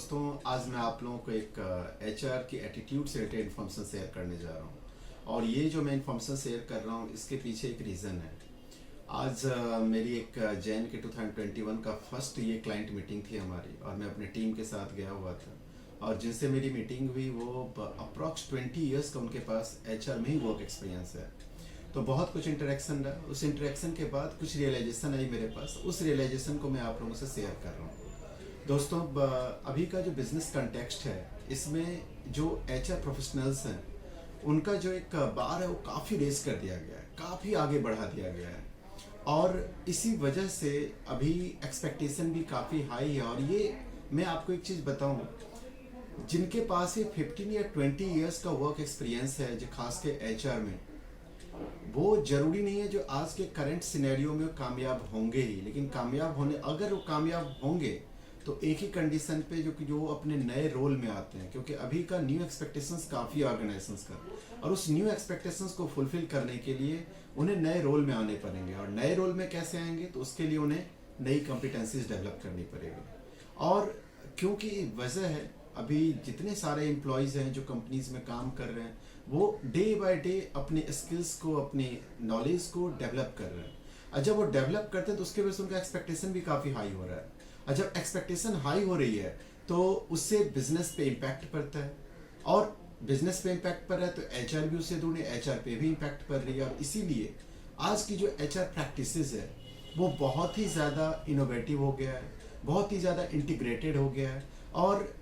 दोस्तों, आज मैं आप लोगों को एक एचआर की एटीट्यूड से रिलेटेड इन्फॉर्मेशन शेयर करने जा रहा हूँ। और ये जो मैं इन्फॉर्मेशन शेयर कर रहा हूँ इसके पीछे एक रीज़न है। आज मेरी एक जैन के 2021 का फर्स्ट ये क्लाइंट मीटिंग थी हमारी, और मैं अपने टीम के साथ गया हुआ था। और जिनसे मेरी मीटिंग हुई वो अप्रॉक्स 20 ईयर्स का उनके पास एचआर में ही वर्क एक्सपीरियंस है। तो बहुत कुछ इंटरेक्शन रहा। उस इंटरेक्शन के बाद कुछ रियलाइजेशन आई मेरे पास। उस रियलाइजेशन को मैं आप लोगों से शेयर कर रहा हूँ। दोस्तों, अभी का जो बिजनेस कंटेक्स्ट है, इसमें जो एचआर प्रोफेशनल्स हैं उनका जो एक बार है वो काफ़ी रेस कर दिया गया है, काफ़ी आगे बढ़ा दिया गया है। और इसी वजह से अभी एक्सपेक्टेशन भी काफ़ी हाई है। और ये मैं आपको एक चीज़ बताऊं, जिनके पास ये 15 या 20 ईयर्स का वर्क एक्सपीरियंस है, जो खास के एचआर में, वो जरूरी नहीं है जो आज के करंट सिनेरियो में कामयाब होंगे ही। लेकिन कामयाब होने, अगर वो कामयाब होंगे तो एक ही कंडीशन पे, जो अपने नए रोल में आते हैं। क्योंकि अभी का न्यू एक्सपेक्टेशंस काफ़ी ऑर्गेनाइजेशंस का, और उस न्यू एक्सपेक्टेशंस को फुलफिल करने के लिए उन्हें नए रोल में आने पड़ेंगे। और नए रोल में कैसे आएंगे, तो उसके लिए उन्हें नई कॉम्पिटेंसीज डेवलप करनी पड़ेगी। और क्योंकि वजह है, अभी जितने सारे एम्प्लॉयज़ हैं जो कंपनीज में काम कर रहे हैं, वो डे बाय डे अपने स्किल्स को, अपनी नॉलेज को डेवलप कर रहे हैं। और जब वो डेवलप करते हैं तो उसके वजह से उनका एक्सपेक्टेशन भी काफ़ी हाई हो रहा है। और जब एक्सपेक्टेशन हाई हो रही है तो उससे बिजनेस पे इम्पैक्ट पड़ता है, और बिजनेस पे इम्पैक्ट पड़ रहा है तो एचआर भी उससे दूर है, एचआर पे भी इम्पैक्ट पड़ रही है। और इसीलिए आज की जो एचआर प्रैक्टिसेस है वो बहुत ही ज़्यादा इनोवेटिव हो गया है, बहुत ही ज़्यादा इंटीग्रेटेड हो गया है। और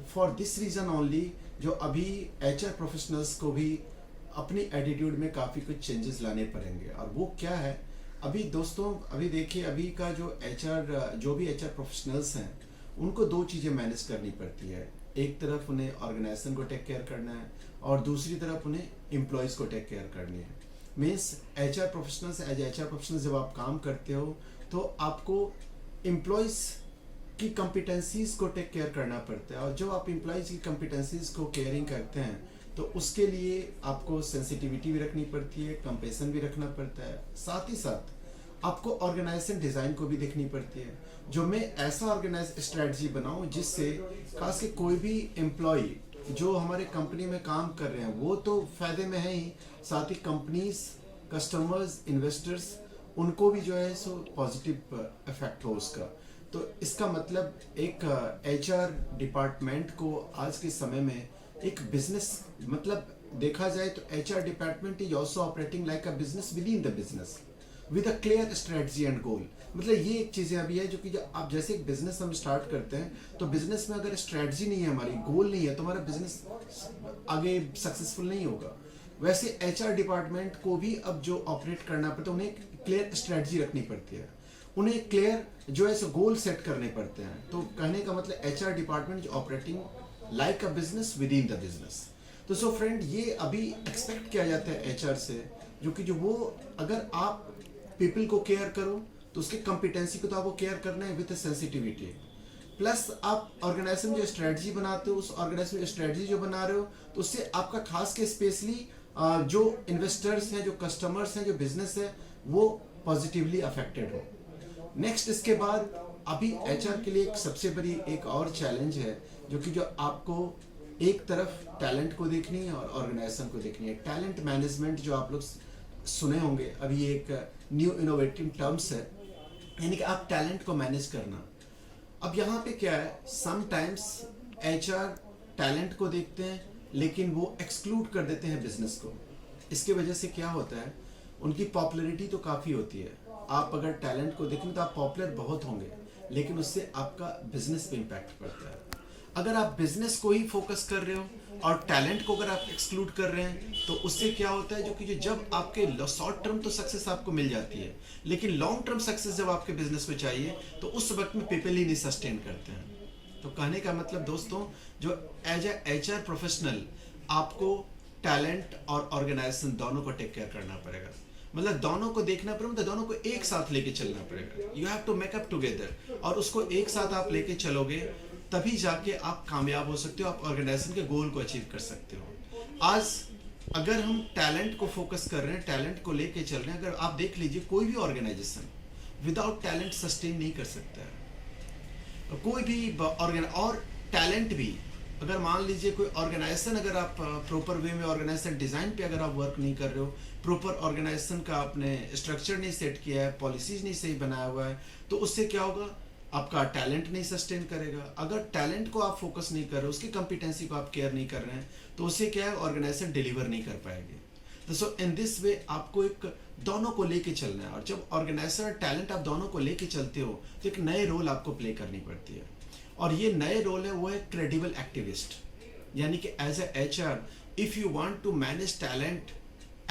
फॉर दिस रीज़न ओनली जो अभी एचआर प्रोफेशनल्स को भी अपनी एटीट्यूड में काफ़ी कुछ चेंजेस लाने पड़ेंगे। और वो क्या है, अभी दोस्तों, अभी देखिए, अभी का जो भी एचआर प्रोफेशनल्स हैं उनको दो चीज़ें मैनेज करनी पड़ती है। एक तरफ उन्हें ऑर्गेनाइजेशन को टेक केयर करना है, और दूसरी तरफ उन्हें एम्प्लॉयज़ को टेक केयर करनी है। Means HR professionals, as HR professionals जब आप काम करते हो तो आपको एम्प्लॉयज़ की कॉम्पिटेंसीज को टेक केयर करना पड़ता है। और जब आप एम्प्लॉयज़ की कॉम्पिटेंसीज को केयरिंग करते हैं तो उसके लिए आपको सेंसिटिविटी भी रखनी पड़ती है, कंपेशन भी रखना पड़ता है। साथ ही साथ आपको ऑर्गेनाइजेशन डिज़ाइन को भी देखनी पड़ती है, जो मैं ऐसा ऑर्गेनाइज स्ट्रेटजी बनाऊं जिससे खास के कोई भी एम्प्लॉय जो हमारे कंपनी में काम कर रहे हैं वो तो फायदे में है ही, साथ ही कंपनीज, कस्टमर्स, इन्वेस्टर्स, उनको भी जो है सो पॉजिटिव इफेक्ट हो उसका। तो इसका मतलब एक एचआर डिपार्टमेंट को आज के समय में एक बिजनेस, मतलब देखा जाए तो HR department is also operating like a business within the business with a clear strategy and goal. मतलब ये एक चीज़ें अभी है जो कि आप जैसे एक बिजनेस हम स्टार्ट करते हैं तो बिजनेस में अगर स्ट्रेटजी नहीं है, हमारी गोल नहीं है, तो हमारा बिजनेस आगे सक्सेसफुल नहीं होगा। वैसे एचआर डिपार्टमेंट को भी अब जो ऑपरेट करना पड़ता है, उन्हें क्लियर स्ट्रेटजी रखनी पड़ती है, उन्हें क्लियर जो है गोल सेट करने पड़ते हैं। तो कहने का मतलब HR department is operating like a business within the business. तो सो फ्रेंड, ये अभी एक्सपेक्ट किया जाता है एचआर से, जो वो अगर आप पीपल को केयर करो तो उसके कॉम्पिटेंसी को तो आपको केयर करना है विद सेंसिटिविटी। प्लस आप ऑर्गेनाइजेशन जो स्ट्रेटजी बनाते हो, उस ऑर्गेनाइजेशन स्ट्रेटजी जो बना रहे हो, तो उससे आपका खास के स्पेशली जो इन्वेस्टर्स हैं, जो कस्टमर्स हैं, जो बिजनेस है, वो पॉजिटिवली अफेक्टेड हो। नेक्स्ट, इसके बाद अभी एचआर के लिए एक सबसे बड़ी एक और चैलेंज है, जो आपको एक तरफ टैलेंट को देखनी है और ऑर्गेनाइजेशन को देखनी है। टैलेंट मैनेजमेंट जो आप लोग सुने होंगे, अभी एक न्यू इनोवेटिव टर्म्स है, यानी कि आप टैलेंट को मैनेज करना। अब यहाँ पे क्या है, समटाइम्स एचआर टैलेंट को देखते हैं लेकिन वो एक्सक्लूड कर देते हैं बिजनेस को। इसके वजह से क्या होता है, उनकी पॉपुलैरिटी तो काफ़ी होती है। आप अगर टैलेंट को देखें तो आप पॉपुलर बहुत होंगे, लेकिन उससे आपका बिजनेस पे इम्पैक्ट पड़ता है। अगर आप बिजनेस को ही फोकस कर रहे हो और टैलेंट को अगर आप एक्सक्लूड कर रहे हैं तो उससे क्या होता है, जो जब आपके शॉर्ट टर्म तो सक्सेस आपको मिल जाती है, लेकिन लॉन्ग टर्म सक्सेस जब आपके बिजनेस में चाहिए तो उस वक्त में पीपल ही नहीं सस्टेन करते हैं। तो कहने का मतलब दोस्तों, जो एज ए एचआर प्रोफेशनल आपको टैलेंट और ऑर्गेनाइजेशन दोनों को टेक केयर करना पड़ेगा। मतलब दोनों को देखना पड़ेगा, मतलब दोनों को एक साथ लेके चलना पड़ेगा। You have to make up together, और उसको एक साथ आप लेके चलोगे तभी जाके आप कामयाब हो सकते हो, आप ऑर्गेनाइजेशन के गोल को अचीव कर सकते हो। आज अगर हम टैलेंट को फोकस कर रहे हैं, टैलेंट को लेके चल रहे हैं, अगर आप देख लीजिए कोई भी ऑर्गेनाइजेशन विदाउट टैलेंट सस्टेन नहीं कर सकता है। कोई भी और टैलेंट भी, अगर मान लीजिए कोई ऑर्गेनाइजेशन, अगर आप प्रॉपर वे में ऑर्गेनाइजेशन डिज़ाइन पे अगर आप वर्क नहीं कर रहे हो, प्रॉपर ऑर्गेनाइजेशन का आपने स्ट्रक्चर नहीं सेट किया है, पॉलिसीज नहीं सही बनाया हुआ है, तो उससे क्या होगा, आपका टैलेंट नहीं सस्टेन करेगा। अगर टैलेंट को आप फोकस नहीं कर रहे हो, उसकी कॉम्पिटेंसी को आप केयर नहीं कर रहे हैं, तो उससे क्या है, ऑर्गेनाइजेशन डिलीवर नहीं कर पाएगी। तो सो इन दिस वे आपको एक दोनों को लेके चलना है, और जब ऑर्गेनाइजेशन और टैलेंट आप दोनों को लेके चलते हो तो एक नए रोल आपको प्ले करनी पड़ती है, और ये नए रोल है वो है क्रेडिबल एक्टिविस्ट। यानी कि as a HR, if you want to manage talent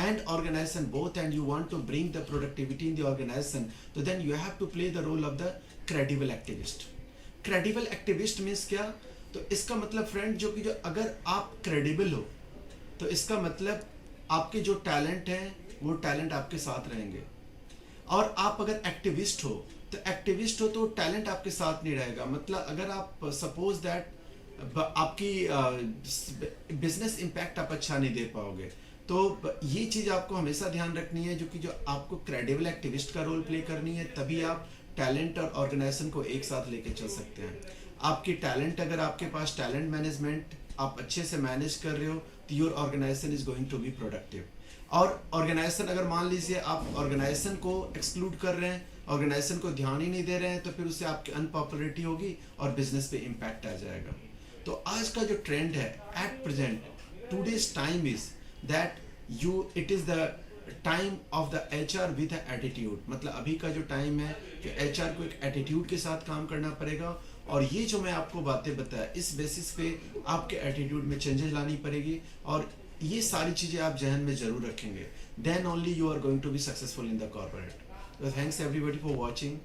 and organization both, and you want to bring the productivity in the organization, so then you have to play the role of the credible activist. credible activist means क्या, तो इसका मतलब friend जो अगर आप credible हो तो इसका मतलब आपके जो टैलेंट हैं वो टैलेंट आपके साथ रहेंगे, और आप अगर एक्टिविस्ट हो तो टैलेंट आपके साथ नहीं रहेगा। मतलब अगर आप सपोज दैट आपकी बिजनेस इम्पैक्ट आप अच्छा नहीं दे पाओगे, तो ये चीज़ आपको हमेशा ध्यान रखनी है, जो आपको क्रेडिबल एक्टिविस्ट का रोल प्ले करनी है, तभी आप टैलेंट और ऑर्गेनाइजेशन को एक साथ लेके चल सकते हैं। आपकी टैलेंट, अगर आपके पास टैलेंट मैनेजमेंट आप अच्छे से मैनेज कर रहे हो, तो your organization is going to be productive. और ऑर्गेनाइजेशन, अगर मान लीजिए आप ऑर्गेनाइजेशन को एक्सक्लूड कर रहे हैं, ऑर्गेनाइजेशन को ध्यान ही नहीं दे रहे हैं, तो फिर उससे आपकी अनपॉपुलरिटी होगी और बिजनेस पे इम्पैक्ट आ जाएगा। तो आज का जो ट्रेंड है at present, today's time is that it is the time of the HR with a attitude। मतलब अभी का जो टाइम है कि HR को एक एटीट्यूड के साथ काम करना पड़ेगा, और ये जो मैं आपको बातें बताया, इस बेसिस पे आपके एटीट्यूड में चेंजेस लानी पड़ेगी, और ये सारी चीज़ें आप जहन में जरूर रखेंगे, then only you are going to be successful in the corporate। So thanks everybody for watching।